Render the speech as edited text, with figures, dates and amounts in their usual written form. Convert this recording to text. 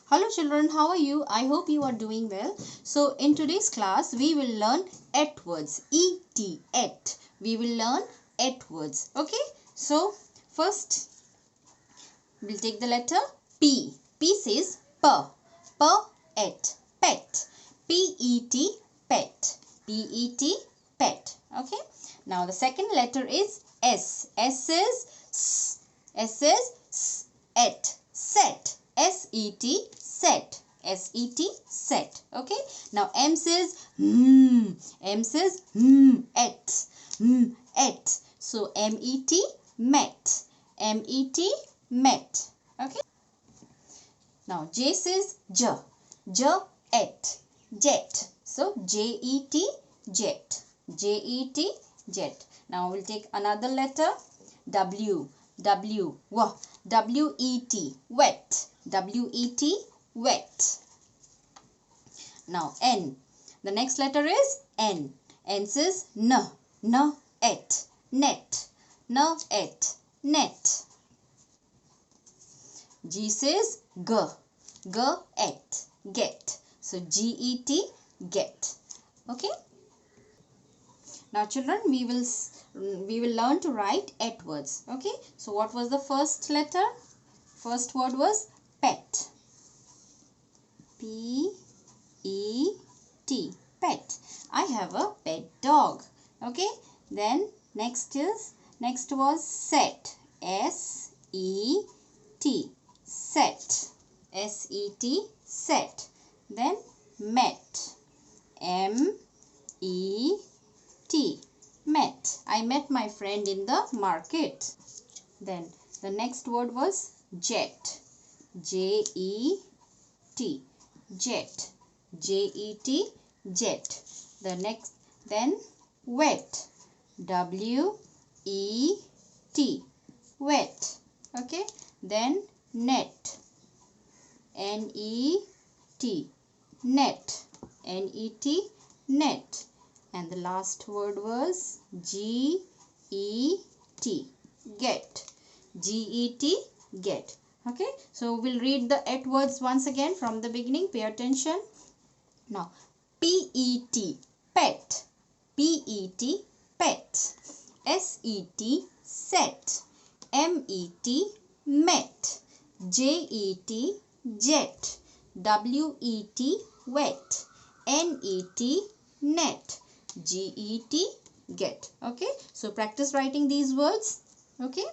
Hello children, how are you? I hope you are doing well. So in today's class, we will learn et words. E-T, et. We will learn et words. Okay. So first, we'll take the letter P. P says P. P, et. Pet. P-E-T, pet. P-E-T, pet. Okay. Now the second letter is S. S is S. S is S. Et. Set. S-E-T, set. S-E-T, set. Okay. Now M says M says et. Et. So M-E-T, met. M-E-T, met. Okay. Now J says J. J, et. Jet. So J-E-T, jet. J-E-T, jet. Now we'll take another letter. W. W. W-E-T, wet. W-E-T, wet. Now N. The next letter is N. N says N. N, et. Net. N, et. Net. G says G. G, et. Get. So G-E-T, get. Okay. Now children, we will learn to write et words. Okay. So what was the first letter? First word was pet. P-E-T, pet. I have a pet dog. Okay. Then next was set. S-E-T, set. S-E-T, set. Then met. M-E-T, met. I met my friend in the market. Then the next word was jet. J-E-T, jet. J-E-T, jet. Then wet. W-E-T, wet. Okay. Then net. N-E-T, net. N-E-T, net. And the last word was G-E-T, get. G-E-T, get. Okay. So we'll read the et words once again from the beginning. Pay attention. Now P-E-T, pet. P-E-T, pet. S-E-T, set. M-E-T, met. J-E-T, jet. W-E-T, wet. N-E-T, net. G-E-T, get. Okay. So practice writing these words. Okay.